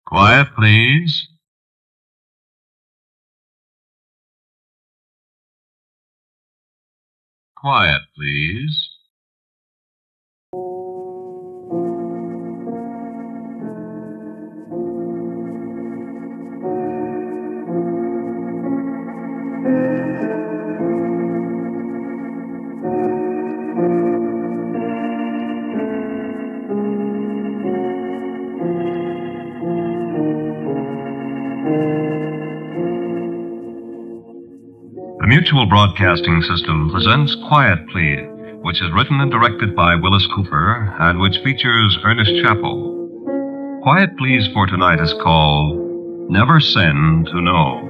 Quiet, please. Quiet, please. The Mutual Broadcasting System presents Quiet Please, which is written and directed by Willis Cooper and which features Ernest Chappell. Quiet Please for tonight is called Never Send to Know.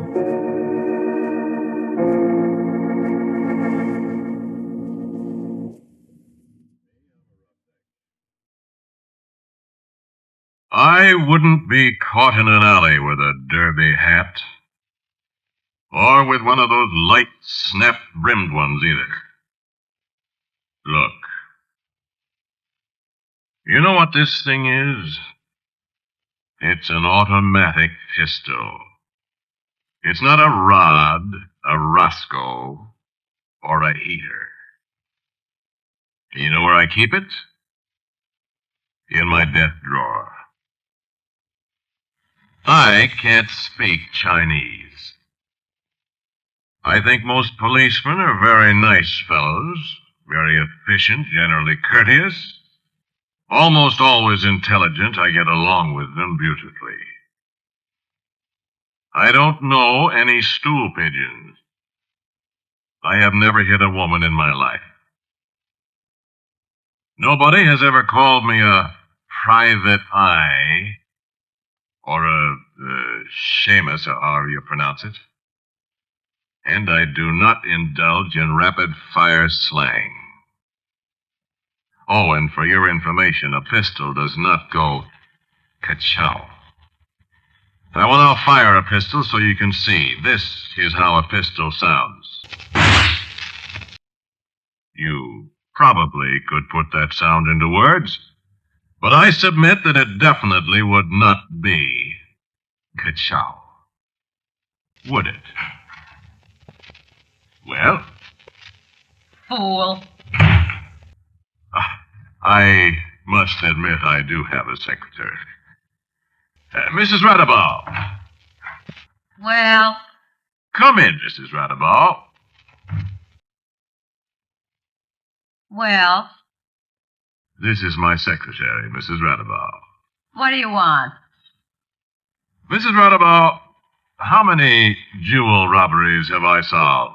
I wouldn't be caught in an alley with a derby hat. Or with one of those light, snap-brimmed ones, either. Look. You know what this thing is? It's an automatic pistol. It's not a rod, a Roscoe, or a heater. You know where I keep it? In my desk drawer. I can't speak Chinese. I think most policemen are very nice fellows, very efficient, generally courteous, almost always intelligent. I get along with them beautifully. I don't know any stool pigeons. I have never hit a woman in my life. Nobody has ever called me a private eye or a Seamus, or however you pronounce it. And I do not indulge in rapid-fire slang. Oh, and for your information, a pistol does not go ka-chow. I will now fire a pistol so you can see. This is how a pistol sounds. You probably could put that sound into words, but I submit that it definitely would not be ka-chow. Would it? Well? Fool. I must admit I do have a secretary. Mrs. Radabaugh. Well? Come in, Mrs. Radabaugh. Well? This is my secretary, Mrs. Radabaugh. What do you want? Mrs. Radabaugh, how many jewel robberies have I solved?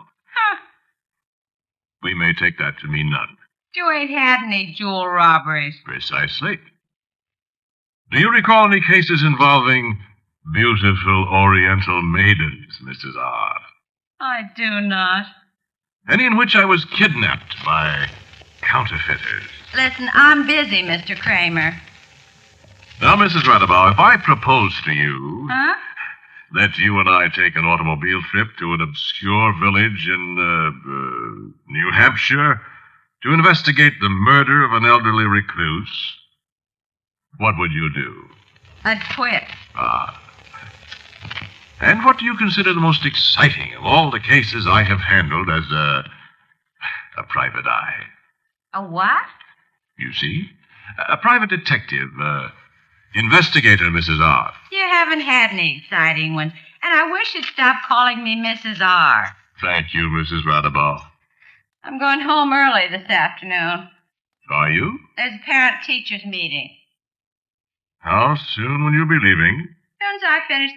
We may take that to mean none. You ain't had any jewel robberies. Precisely. Do you recall any cases involving beautiful Oriental maidens, Mrs. R? I do not. Any in which I was kidnapped by counterfeiters? Listen, I'm busy, Mr. Kramer. Now, Mrs. Radabaugh, if I propose to you... Huh? That you and I take an automobile trip to an obscure village in New Hampshire to investigate the murder of an elderly recluse, what would you do? I'd quit. And what do you consider the most exciting of all the cases I have handled as a private eye? A what? You see? A private detective, investigator, Mrs. R. You haven't had any exciting ones, and I wish you'd stop calling me Mrs. R. Thank you, Mrs. Radabaugh. I'm going home early this afternoon. Are you? There's a parent-teachers meeting. How soon will you be leaving? As soon as I finish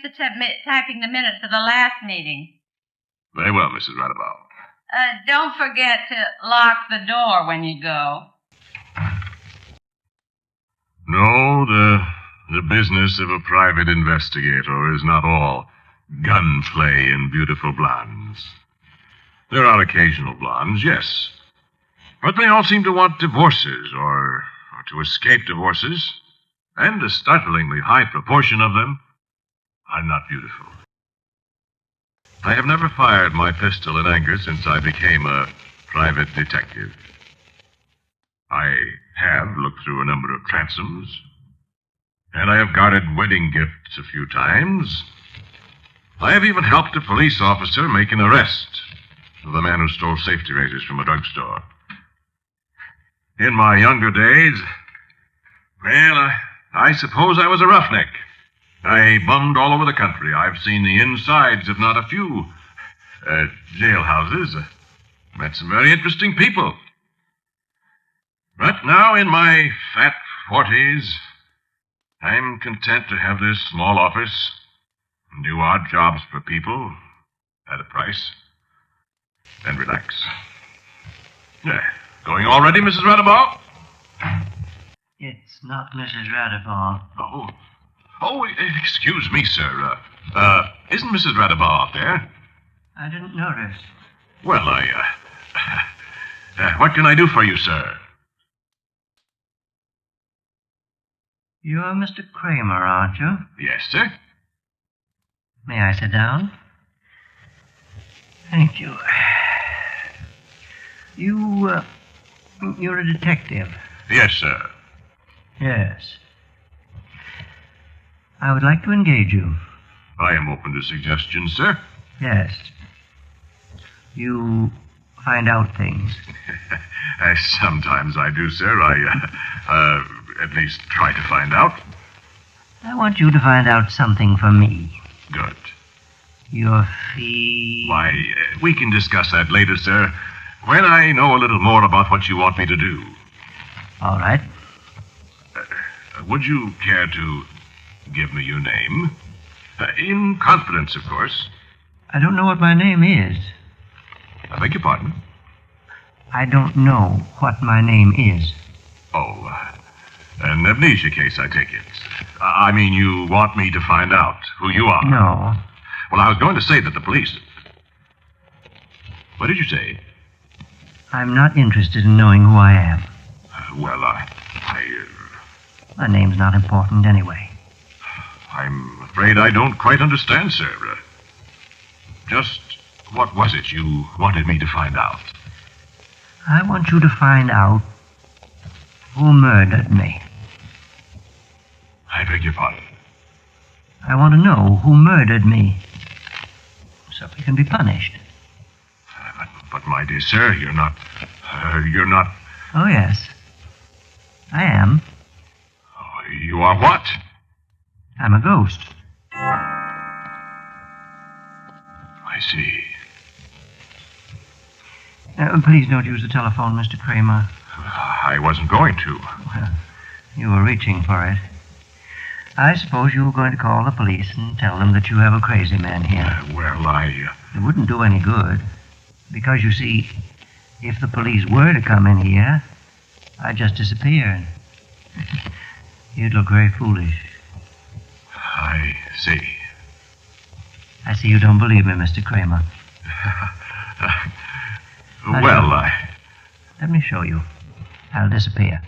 typing the minutes of the last meeting. Very well, Mrs. Radabaugh. Don't forget to lock the door when you go. No, the business of a private investigator is not all gunplay and beautiful blondes. There are occasional blondes, yes. But they all seem to want divorces or to escape divorces, and a startlingly high proportion of them are not beautiful. I have never fired my pistol in anger since I became a private detective. I have looked through a number of transoms, And I have guarded wedding gifts a few times. I have even helped a police officer make an arrest of the man who stole safety razors from a drugstore. In my younger days, well, I suppose I was a roughneck. I bummed all over the country. I've seen the insides of not a few jailhouses. Met some very interesting people. But now, in my fat 40s, I'm content to have this small office and do odd jobs for people at a price and relax. Going already, Mrs. Radabaugh? It's not Mrs. Radabaugh. Oh, excuse me, sir. Isn't Mrs. Radabaugh out there? I didn't notice. Well, what can I do for you, sir? You're Mr. Kramer, aren't you? Yes, sir. May I sit down? Thank you. You're a detective. Yes, sir. Yes. I would like to engage you. I am open to suggestions, sir. Yes. You find out things. Sometimes I do, sir. I at least try to find out. I want you to find out something for me. Good. Your fee... Why, we can discuss that later, sir, when I know a little more about what you want me to do. All right. Would you care to give me your name? In confidence, of course. I don't know what my name is. I beg your pardon? I don't know what my name is. Oh, an amnesia case, I take it. I mean, you want me to find out who you are? No. Well, I was going to say that the police... What did you say? I'm not interested in knowing who I am. My name's not important anyway. I'm afraid I don't quite understand, sir. Just what was it you wanted me to find out? I want you to find out who murdered me. I beg your pardon? I want to know who murdered me, so he can be punished. But my dear sir, you're not... Oh, yes. I am. Oh, you are what? I'm a ghost. I see. Please don't use the telephone, Mr. Kramer. I wasn't going to. Well, you were reaching for it. I suppose you were going to call the police and tell them that you have a crazy man here. It It wouldn't do any good. Because, you see, if the police were to come in here, I'd just disappear. You'd look very foolish. I see. I see you don't believe me, Mr. Kramer. Let me show you. I'll disappear.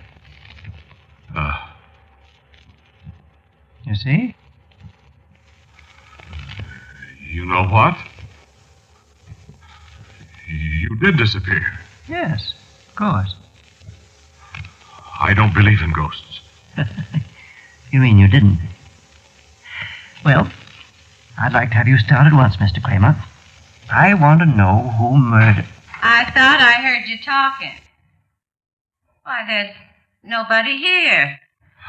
You see? You know what? You did disappear. Yes, of course. I don't believe in ghosts. You mean you didn't? Well, I'd like to have you start at once, Mr. Kramer. I want to know who murdered... I thought I heard you talking. Why, there's nobody here.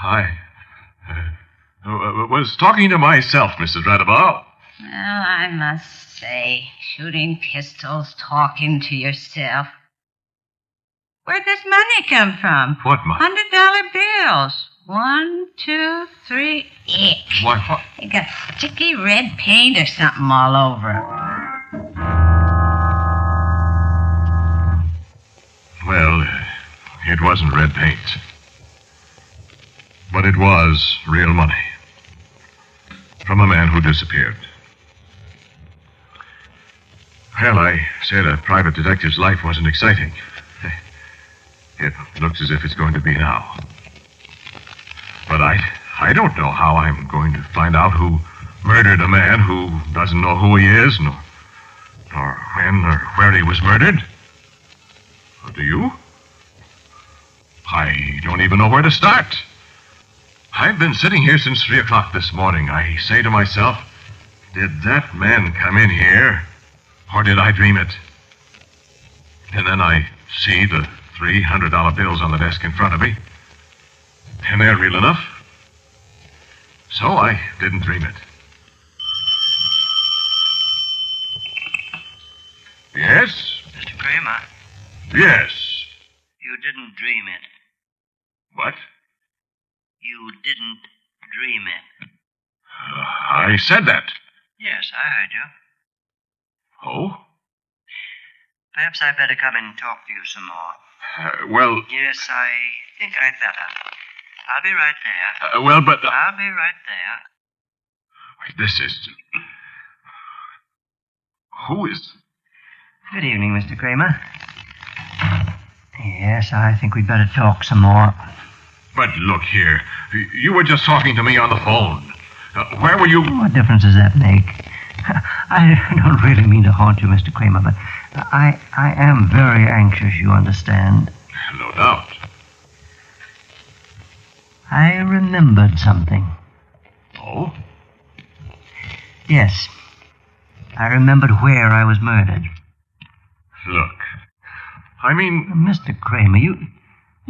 I was talking to myself, Mrs. Radabaugh. Well, I must say, shooting pistols, talking to yourself. Where'd this money come from? What money? $100 bills. 1, 2, 3, ick. What? You got sticky red paint or something all over. Well, it wasn't red paint. But it was real money. From a man who disappeared. Well, I said a private detective's life wasn't exciting. It looks as if it's going to be now. But I don't know how I'm going to find out who murdered a man who doesn't know who he is, nor when or where he was murdered. Do you? I don't even know where to start. I've been sitting here since 3 o'clock this morning. I say to myself, did that man come in here, or did I dream it? And then I see the $300 bills on the desk in front of me, and they're real enough. So I didn't dream it. Yes? Mr. Kramer, Yes. you didn't dream it. What? You didn't dream it. I said that. Yes, I heard you. Oh? Perhaps I'd better come and talk to you some more. Well, Yes, I think I'd better. I'll be right there. well, but... I'll be right there. This is... Who is... Good evening, Mr. Kramer. Yes, I think we'd better talk some more. But look here. You were just talking to me on the phone. Where were you... What difference does that make? I don't really mean to haunt you, Mr. Kramer, but I am very anxious, you understand. No doubt. I remembered something. Oh? Yes. I remembered where I was murdered. Look. I mean... Mr. Kramer, you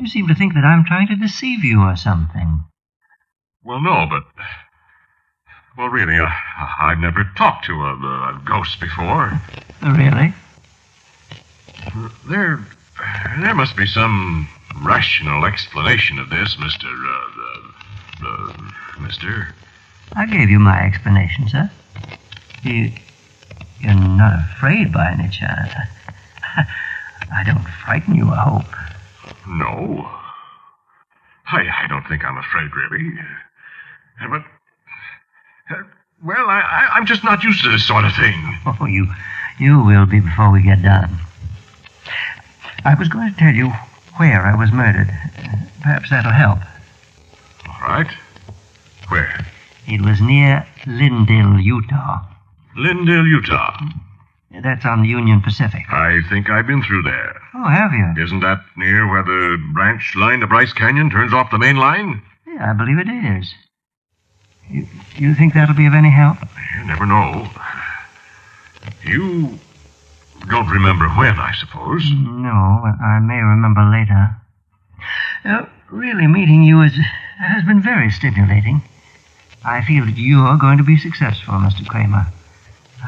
seem to think that I'm trying to deceive you or something. Well, no, but... Well, really, I've never talked to a ghost before. Really? There must be some rational explanation of this, Mr. Mister. I gave you my explanation, sir. You're not afraid by any chance. I don't frighten you, I hope. No. I don't think I'm afraid, really. But... well, I'm just not used to this sort of thing. Oh, you will be before we get done. I was going to tell you where I was murdered. Perhaps that'll help. All right. Where? It was near Lindale, Utah. Lindale, Utah. That's on the Union Pacific. I think I've been through there. Oh, have you? Isn't that near where the branch line to Bryce Canyon turns off the main line? Yeah, I believe it is. You think that'll be of any help? You never know. You don't remember when, I suppose. No, but I may remember later. Really, meeting you has been very stimulating. I feel that you're going to be successful, Mr. Kramer.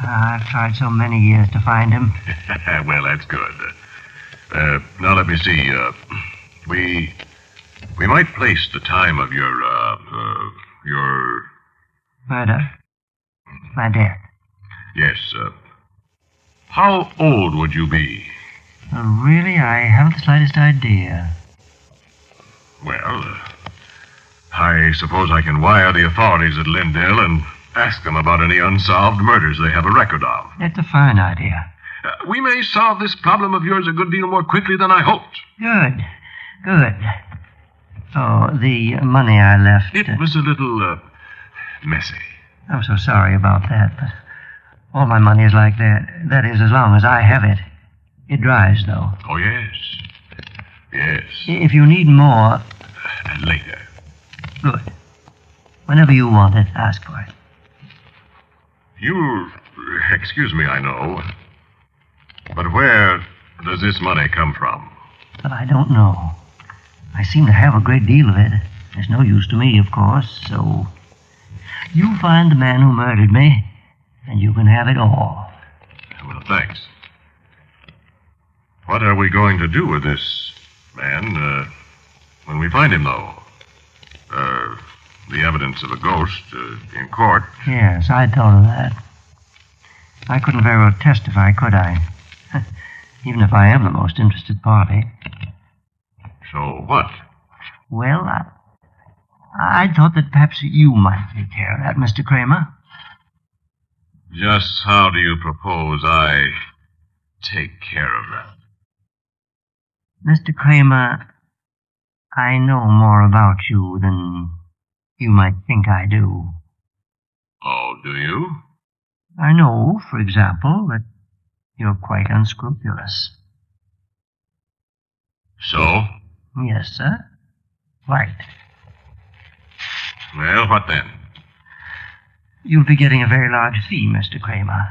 I've tried so many years to find him. Well, that's good. Now let me see. We might place the time of your Murder? My death? Yes. How old would you be? Really, I haven't the slightest idea. Well, I suppose I can wire the authorities at Lindale and ask them about any unsolved murders they have a record of. That's a fine idea. We may solve this problem of yours a good deal more quickly than I hoped. Good. Oh, the money I left... It was a little, messy. I'm so sorry about that, but all my money is like that. That is, as long as I have it. It dries, though. Oh, yes. Yes. If you need more... Later. Good. Whenever you want it, ask for it. You'll excuse me, I know. But where does this money come from? But I don't know. I seem to have a great deal of it. It's no use to me, of course, so... You find the man who murdered me, and you can have it all. Well, thanks. What are we going to do with this man, when we find him, though? The evidence of a ghost, in court. Yes, I thought of that. I couldn't very well testify, could I? Even if I am the most interested party. So what? Well, I thought that perhaps you might take care of that, Mr. Kramer. Just how do you propose I take care of that? Mr. Kramer, I know more about you than you might think I do. Oh, do you? I know, for example, that you're quite unscrupulous. So? Yes, sir. Right. Well, what then? You'll be getting a very large fee, Mr. Kramer.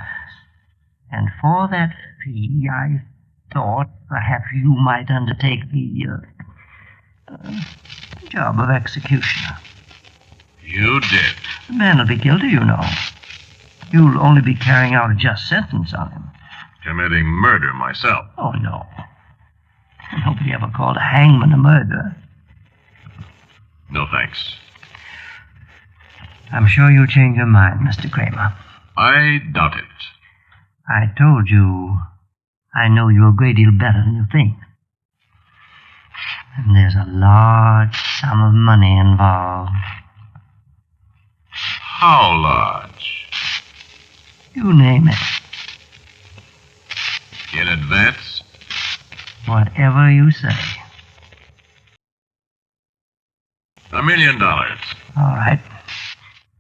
And for that fee, I thought perhaps you might undertake the job of executioner. You did. The man will be guilty, you know. You'll only be carrying out a just sentence on him. Committing murder myself. Oh, no. Nobody ever called a hangman a murderer. No thanks. I'm sure you'll change your mind, Mr. Kramer. I doubt it. I told you I know you a great deal better than you think. And there's a large sum of money involved. How large? You name it. In advance? Whatever you say. $1 million. All right.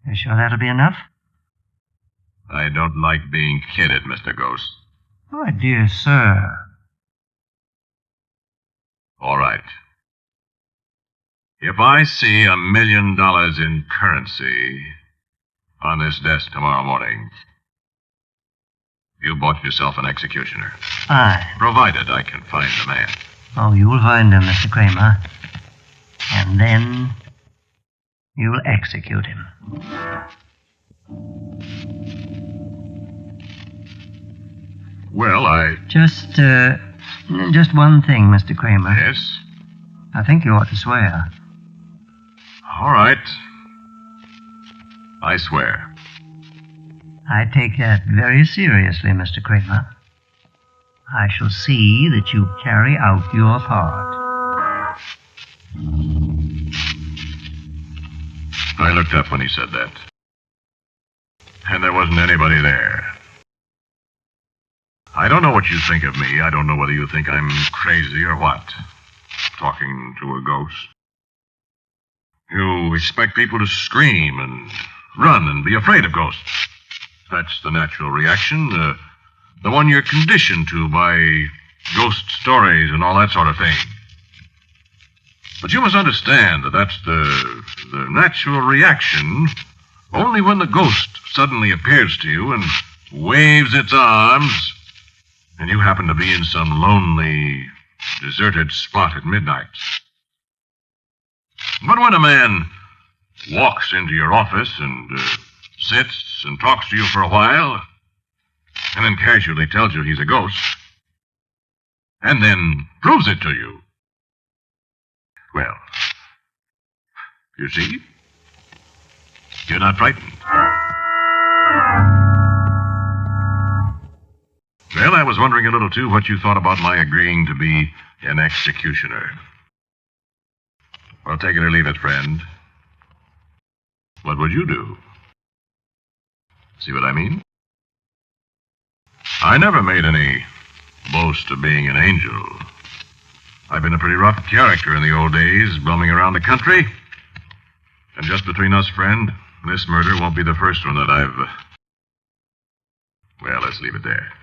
You sure that'll be enough? I don't like being kidded, Mr. Ghost. My dear sir. All right. If I see $1 million in currency on this desk tomorrow morning, you bought yourself an executioner. Fine. Provided I can find the man. Oh, you'll find him, Mr. Kramer. And then you'll execute him. Well, Just one thing, Mr. Kramer. Yes? I think you ought to swear. All right. I swear. I take that very seriously, Mr. Kramer. I shall see that you carry out your part. I looked up when he said that. And there wasn't anybody there. I don't know what you think of me. I don't know whether you think I'm crazy or what. Talking to a ghost. You expect people to scream and run and be afraid of ghosts. That's the natural reaction. The one you're conditioned to by ghost stories and all that sort of thing. But you must understand that that's the natural reaction only when the ghost suddenly appears to you and waves its arms and you happen to be in some lonely, deserted spot at midnight. But when a man walks into your office and sits and talks to you for a while and then casually tells you he's a ghost and then proves it to you, well, you see, you're not frightened. Well, I was wondering a little, too, what you thought about my agreeing to be an executioner. Well, take it or leave it, friend. What would you do? See what I mean? I never made any boast of being an angel. I've been a pretty rough character in the old days, bumming around the country. And just between us, friend, this murder won't be the first one that I've... Well, let's leave it there.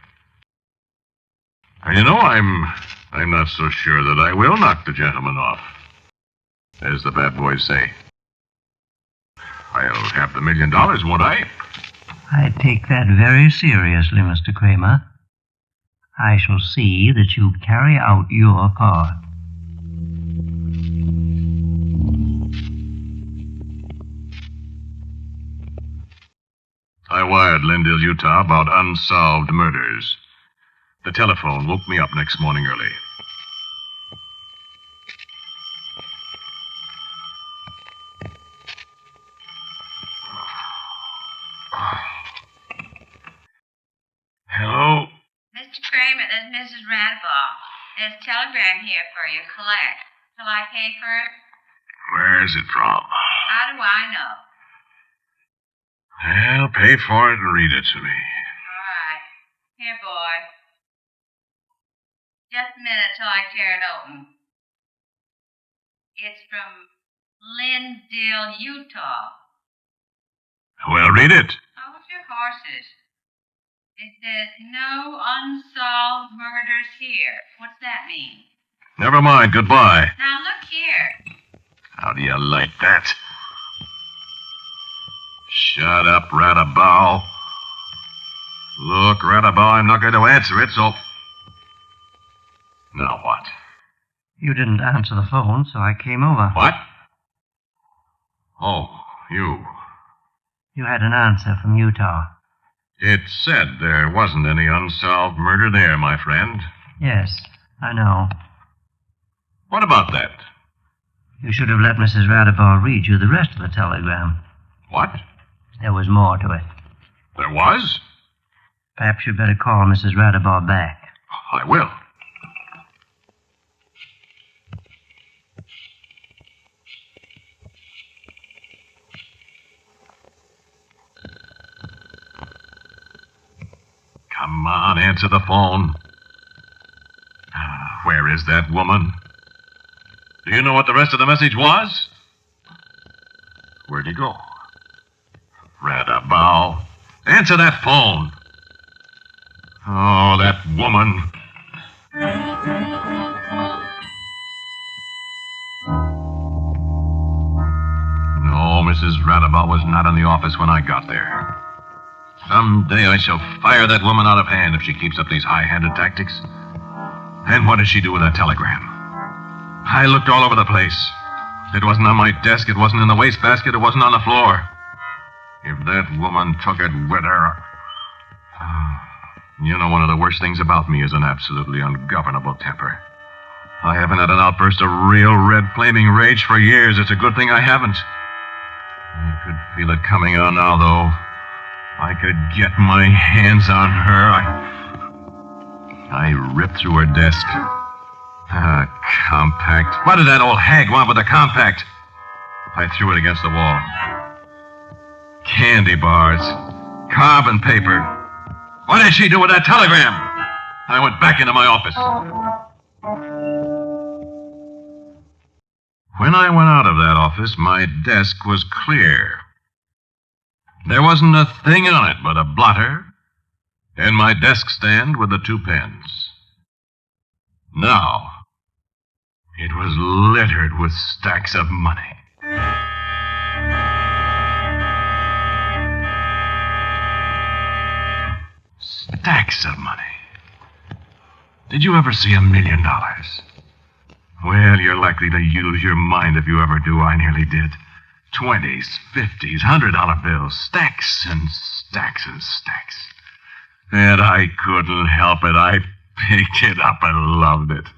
And you know, I'm not so sure that I will knock the gentleman off, as the bad boys say. I'll have the $1 million, won't I? I take that very seriously, Mr. Kramer. I shall see that you carry out your part. I wired Lindale, Utah about unsolved murders. The telephone woke me up next morning early. Hello? Mr. Kramer, there's Mrs. Radball. There's a telegram here for you. Collect. Shall I pay for it? Where is it from? How do I know? Well, pay for it and read it to me. All right. Here, boy. Just a minute till I tear it open. It's from Lindale, Utah. Well, read it. Hold your horses. It says, no unsolved murders here. What's that mean? Never mind. Goodbye. Now, look here. How do you like that? Shut up, Radabow. Look, Radabow, I'm not going to answer it, so... Now what? You didn't answer the phone, so I came over. What? Oh, you. You had an answer from Utah. It said there wasn't any unsolved murder there, my friend. Yes, I know. What about that? You should have let Mrs. Radabaugh read you the rest of the telegram. What? There was more to it. There was? Perhaps you'd better call Mrs. Radabaugh back. I will. Come on, answer the phone. Where is that woman? Do you know what the rest of the message was? Where'd he go? Radabow. Answer that phone. Oh, that woman. No, Mrs. Radabow was not in the office when I got there. Someday I shall fire that woman out of hand if she keeps up these high-handed tactics. And what did she do with that telegram? I looked all over the place. It wasn't on my desk, it wasn't in the wastebasket, it wasn't on the floor. If that woman took it with her... You know, one of the worst things about me is an absolutely ungovernable temper. I haven't had an outburst of real red flaming rage for years. It's a good thing I haven't. I could feel it coming on now, though. I could get my hands on her. I ripped through her desk. Compact. What did that old hag want with a compact? I threw it against the wall. Candy bars. Carbon paper. What did she do with that telegram? I went back into my office. When I went out of that office, my desk was clear. There wasn't a thing on it but a blotter and my desk stand with the 2 pens. Now, it was littered with stacks of money. Stacks of money. Did you ever see $1 million? Well, you're likely to use your mind if you ever do. I nearly did. 20s, 50s, $100 bills, stacks and stacks and stacks. And I couldn't help it. I picked it up and loved it.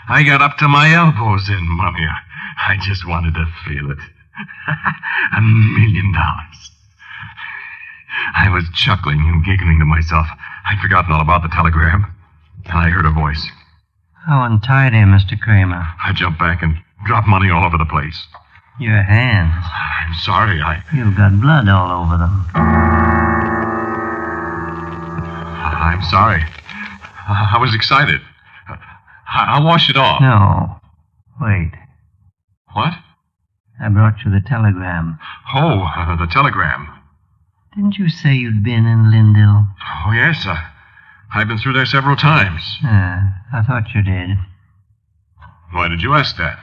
I got up to my elbows in money. I just wanted to feel it. $1 million. I was chuckling and giggling to myself. I'd forgotten all about the telegram. And I heard a voice. How untidy, Mr. Kramer. I jumped back and dropped money all over the place. Your hands. I'm sorry, You've got blood all over them. I'm sorry. I was excited. I'll wash it off. No. Wait. What? I brought you the telegram. Oh, the telegram. Didn't you say you'd been in Lindell? Oh, yes. I've been through there several times. I thought you did. Why did you ask that?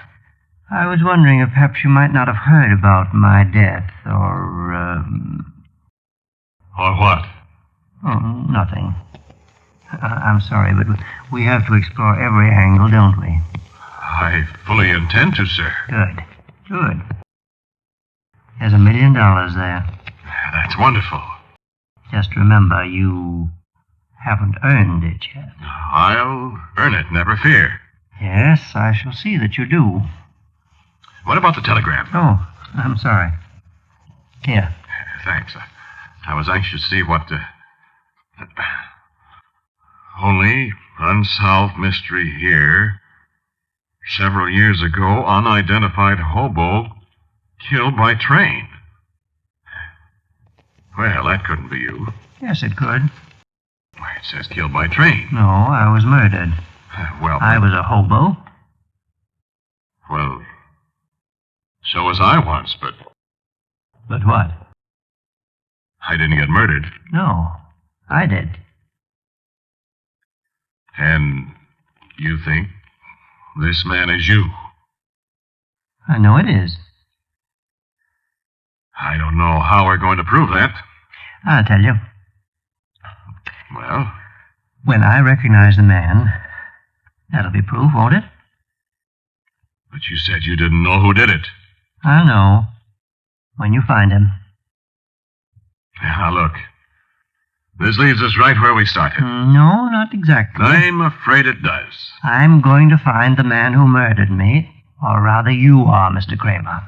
I was wondering if perhaps you might not have heard about my death, or, Or what? Oh, nothing. I'm sorry, but we have to explore every angle, don't we? I fully intend to, sir. Good. There's $1 million there. That's wonderful. Just remember, you haven't earned it yet. I'll earn it, never fear. Yes, I shall see that you do. What about the telegram? Oh, I'm sorry. Here. Thanks. I was anxious to see what... Only unsolved mystery here. Several years ago, unidentified hobo killed by train. Well, that couldn't be you. Yes, it could. Why, it says killed by train. No, I was murdered. Well... I was a hobo. Well, so was I once, but... But what? I didn't get murdered. No, I did. And you think this man is you? I know it is. I don't know how we're going to prove that. I'll tell you. Well? When I recognize the man, that'll be proof, won't it? But you said you didn't know who did it. I'll know. When you find him. Now, look. This leaves us right where we started. No, not exactly. I'm afraid it does. I'm going to find the man who murdered me. Or rather, you are, Mr. Kramer.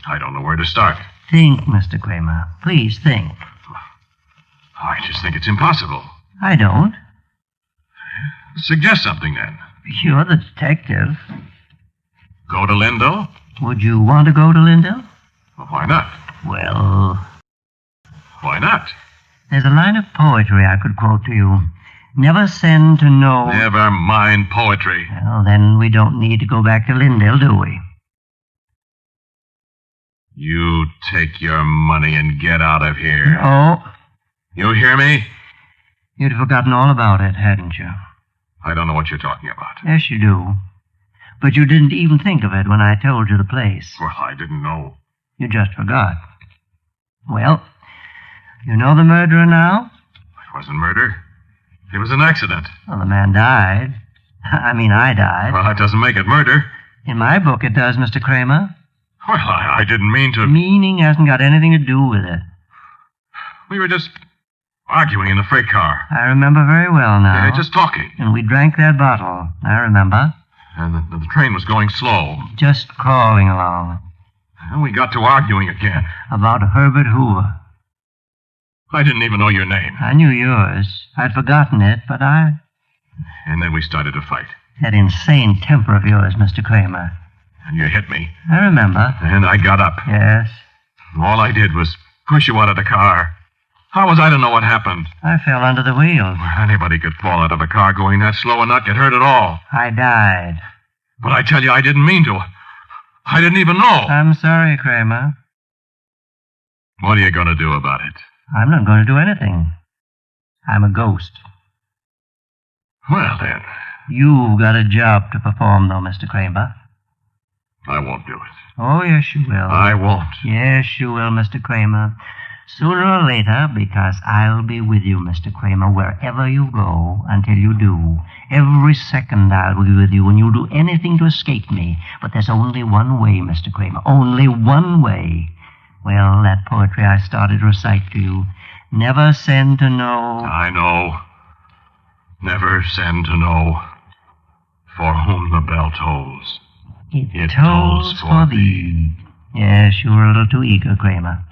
I don't know where to start. Think, Mr. Kramer. Please think. I just think it's impossible. I don't. Suggest something, then. You're the detective. Go to Lindell? Would you want to go to Lindell? Well, why not? Well, Why not? there's a line of poetry I could quote to you. Never send to know... Never mind poetry. Well, then we don't need to go back to Lindell, do we? You take your money and get out of here. Oh, You hear me? you'd forgotten all about it, hadn't you? I don't know what you're talking about. Yes, you do. But you didn't even think of it when I told you the place. Well, I didn't know. You just forgot. Well, you know the murderer now? It wasn't murder. It was an accident. Well, the man died. I died. Well, that doesn't make it murder. In my book, it does, Mr. Kramer. Well, I didn't mean to... Meaning hasn't got anything to do with it. We were just arguing in the freight car. I remember very well now. Just talking. And we drank that bottle. I remember. And the train was going slow. Just crawling along. And we got to arguing again. About Herbert Hoover. I didn't even know your name. I knew yours. I'd forgotten it, but And then we started to fight. That insane temper of yours, Mr. Kramer. And you hit me. I remember. And I got up. Yes. All I did was push you out of the car. How was I to know what happened? I fell under the wheel. Well, anybody could fall out of a car going that slow and not get hurt at all. I died. But I tell you, I didn't mean to. I didn't even know. I'm sorry, Kramer. What are you going to do about it? I'm not going to do anything. I'm a ghost. Well, then, You've got a job to perform, though, Mr. Kramer. I won't do it. Oh, yes, you will. I won't. Yes, you will, Mr. Kramer. Sooner or later, because I'll be with you, Mr. Kramer, wherever you go until you do. Every second I'll be with you, and you'll do anything to escape me. But there's only one way, Mr. Kramer. Only one way. Well, that poetry I started to recite to you. Never send to know... I know. Never send to know for whom the bell tolls. It tolls for thee. Yes, you were a little too eager, Kramer.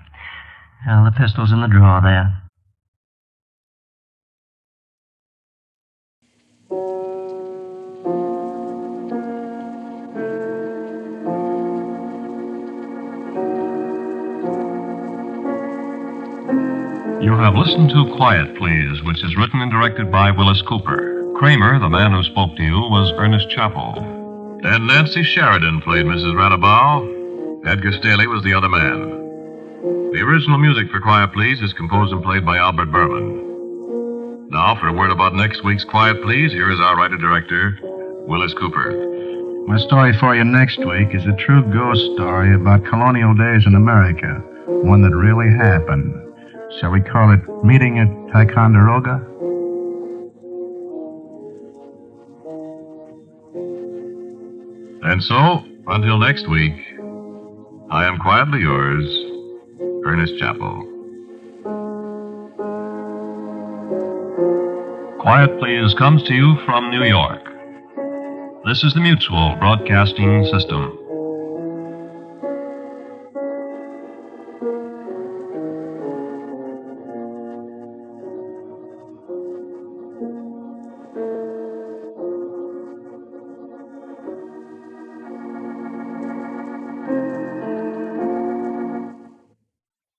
Well, the pistol's in the drawer there. You have listened to Quiet Please, which is written and directed by Willis Cooper. Kramer, the man who spoke to you, was Ernest Chappell. And Nancy Sheridan played Mrs. Radabaugh. Edgar Staley was the other man. The original music for Quiet Please is composed and played by Albert Berman. Now, for a word about next week's Quiet Please, here is our writer-director, Willis Cooper. My story for you next week is a true ghost story about colonial days in America, one that really happened. Shall we call it Meeting at Ticonderoga? And so, until next week, I am quietly yours, Ernest Chappell. Quiet Please comes to you from New York. This is the Mutual Broadcasting System.